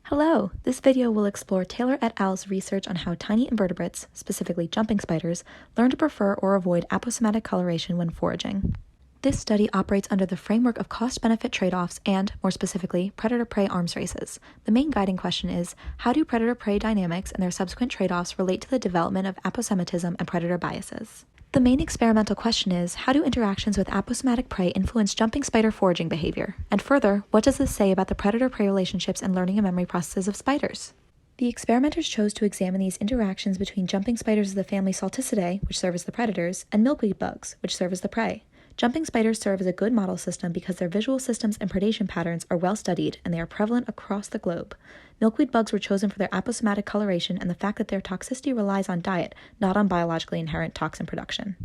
Hello! This video will explore Taylor et al.'s research on how tiny invertebrates, specifically jumping spiders, learn to prefer or avoid aposematic coloration when foraging. This study operates under the framework of cost-benefit trade-offs and, more specifically, predator-prey arms races. The main guiding question is, how do predator-prey dynamics and their subsequent trade-offs relate to the development of aposematism and predator biases? The main experimental question is, how do interactions with aposematic prey influence jumping spider foraging behavior? And further, what does this say about the predator-prey relationships and learning and memory processes of spiders? The experimenters chose to examine these interactions between jumping spiders of the family Salticidae, which serve as the predators, and milkweed bugs, which serve as the prey. Jumping spiders serve as a good model system because their visual systems and predation patterns are well studied and they are prevalent across the globe. Milkweed bugs were chosen for their aposematic coloration and the fact that their toxicity relies on diet, not on biologically inherent toxin production.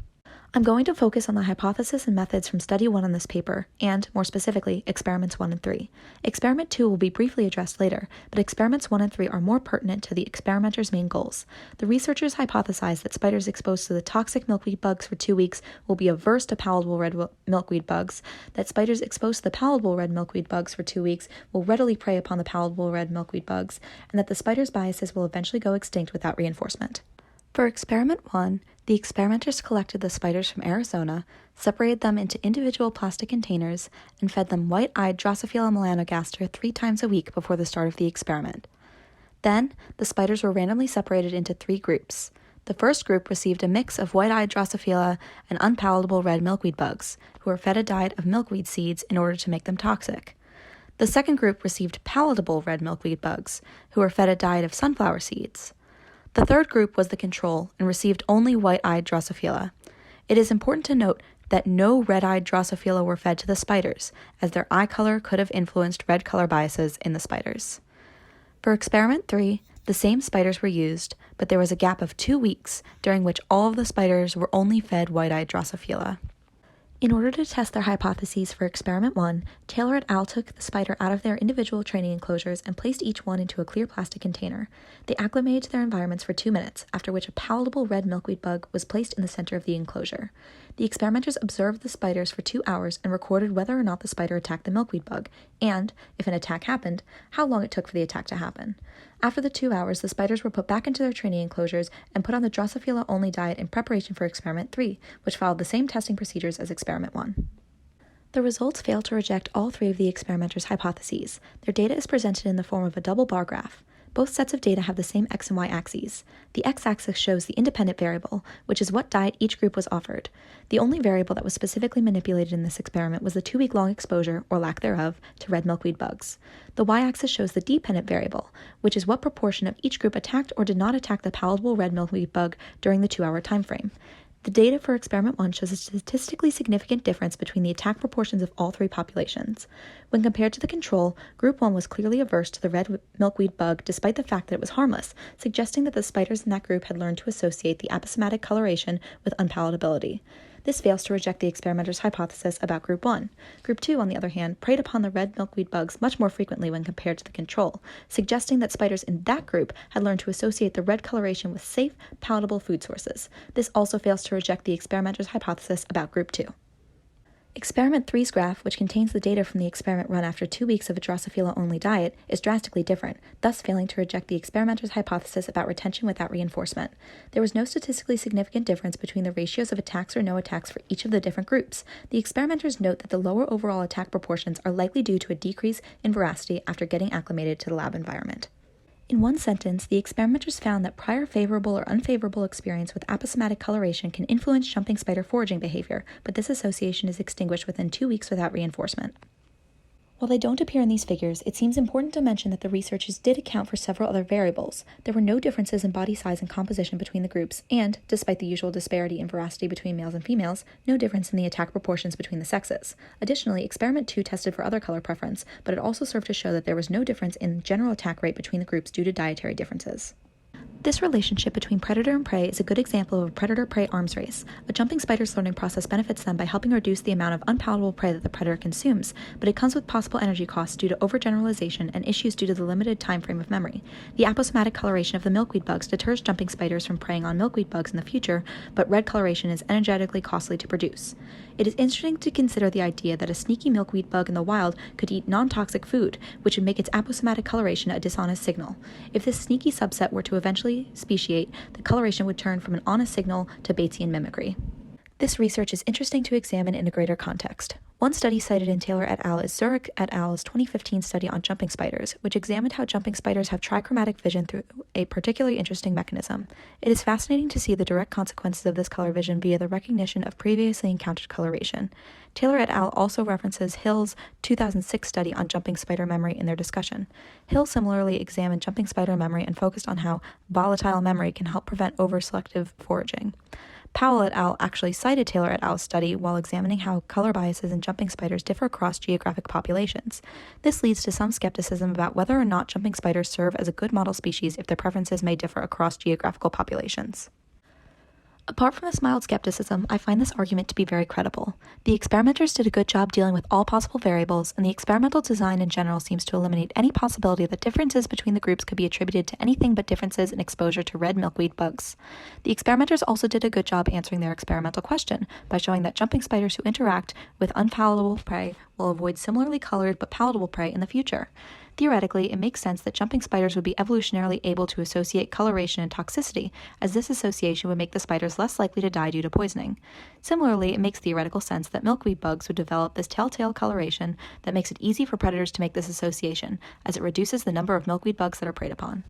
I'm going to focus on the hypothesis and methods from Study 1 on this paper, and, more specifically, Experiments 1 and 3. Experiment 2 will be briefly addressed later, but Experiments 1 and 3 are more pertinent to the experimenters' main goals. The researchers hypothesized that spiders exposed to the toxic milkweed bugs for 2 weeks will be averse to palatable red milkweed bugs, that spiders exposed to the palatable red milkweed bugs for 2 weeks will readily prey upon the palatable red milkweed bugs, and that the spiders' biases will eventually go extinct without reinforcement. For Experiment 1, the experimenters collected the spiders from Arizona, separated them into individual plastic containers, and fed them white-eyed Drosophila melanogaster 3 times a week before the start of the experiment. Then, the spiders were randomly separated into 3 groups. The first group received a mix of white-eyed Drosophila and unpalatable red milkweed bugs, who were fed a diet of milkweed seeds in order to make them toxic. The second group received palatable red milkweed bugs, who were fed a diet of sunflower seeds. The third group was the control and received only white-eyed Drosophila. It is important to note that no red-eyed Drosophila were fed to the spiders, as their eye color could have influenced red color biases in the spiders. For Experiment 3, the same spiders were used, but there was a gap of 2 weeks, during which all of the spiders were only fed white-eyed Drosophila. In order to test their hypotheses for Experiment 1, Taylor et al. Took the spider out of their individual training enclosures and placed each one into a clear plastic container. They acclimated to their environments for 2 minutes, after which a palatable red milkweed bug was placed in the center of the enclosure. The experimenters observed the spiders for 2 hours and recorded whether or not the spider attacked the milkweed bug, and, if an attack happened, how long it took for the attack to happen. After the 2 hours, the spiders were put back into their training enclosures and put on the Drosophila-only diet in preparation for Experiment 3, which followed the same testing procedures as Experiment 1. The results fail to reject all 3 of the experimenters' hypotheses. Their data is presented in the form of a double bar graph. Both sets of data have the same x and y axes. The x-axis shows the independent variable, which is what diet each group was offered. The only variable that was specifically manipulated in this experiment was the 2-week-long exposure, or lack thereof, to red milkweed bugs. The y-axis shows the dependent variable, which is what proportion of each group attacked or did not attack the palatable red milkweed bug during the 2-hour time frame. The data for Experiment 1 shows a statistically significant difference between the attack proportions of all 3 populations. When compared to the control, Group 1 was clearly averse to the red milkweed bug despite the fact that it was harmless, suggesting that the spiders in that group had learned to associate the aposematic coloration with unpalatability. This fails to reject the experimenters' hypothesis about Group 1. Group 2, on the other hand, preyed upon the red milkweed bugs much more frequently when compared to the control, suggesting that spiders in that group had learned to associate the red coloration with safe, palatable food sources. This also fails to reject the experimenters' hypothesis about Group 2. Experiment 3's graph, which contains the data from the experiment run after 2 weeks of a Drosophila-only diet, is drastically different, thus failing to reject the experimenters' hypothesis about retention without reinforcement. There was no statistically significant difference between the ratios of attacks or no attacks for each of the different groups. The experimenters note that the lower overall attack proportions are likely due to a decrease in voracity after getting acclimated to the lab environment. In one sentence, the experimenters found that prior favorable or unfavorable experience with aposematic coloration can influence jumping spider foraging behavior, but this association is extinguished within 2 weeks without reinforcement. While they don't appear in these figures, it seems important to mention that the researchers did account for several other variables. There were no differences in body size and composition between the groups, and, despite the usual disparity in voracity between males and females, no difference in the attack proportions between the sexes. Additionally, Experiment 2 tested for other color preference, but it also served to show that there was no difference in general attack rate between the groups due to dietary differences. This relationship between predator and prey is a good example of a predator-prey arms race. A jumping spider's learning process benefits them by helping reduce the amount of unpalatable prey that the predator consumes, but it comes with possible energy costs due to overgeneralization and issues due to the limited time frame of memory. The aposematic coloration of the milkweed bugs deters jumping spiders from preying on milkweed bugs in the future, but red coloration is energetically costly to produce. It is interesting to consider the idea that a sneaky milkweed bug in the wild could eat non-toxic food, which would make its aposematic coloration a dishonest signal. If this sneaky subset were to eventually speciate, the coloration would turn from an honest signal to Batesian mimicry. This research is interesting to examine in a greater context. One study cited in Taylor et al. Is Zurich et al.'s 2015 study on jumping spiders, which examined how jumping spiders have trichromatic vision through a particularly interesting mechanism. It is fascinating to see the direct consequences of this color vision via the recognition of previously encountered coloration. Taylor et al. Also references Hill's 2006 study on jumping spider memory in their discussion. Hill similarly examined jumping spider memory and focused on how volatile memory can help prevent over-selective foraging. Powell et al. Actually cited Taylor et al.'s study while examining how color biases in jumping spiders differ across geographic populations. This leads to some skepticism about whether or not jumping spiders serve as a good model species if their preferences may differ across geographical populations. Apart from this mild skepticism, I find this argument to be very credible. The experimenters did a good job dealing with all possible variables, and the experimental design in general seems to eliminate any possibility that differences between the groups could be attributed to anything but differences in exposure to red milkweed bugs. The experimenters also did a good job answering their experimental question by showing that jumping spiders who interact with unpalatable prey will avoid similarly colored but palatable prey in the future. Theoretically, it makes sense that jumping spiders would be evolutionarily able to associate coloration and toxicity, as this association would make the spiders less likely to die due to poisoning. Similarly, it makes theoretical sense that milkweed bugs would develop this telltale coloration that makes it easy for predators to make this association, as it reduces the number of milkweed bugs that are preyed upon.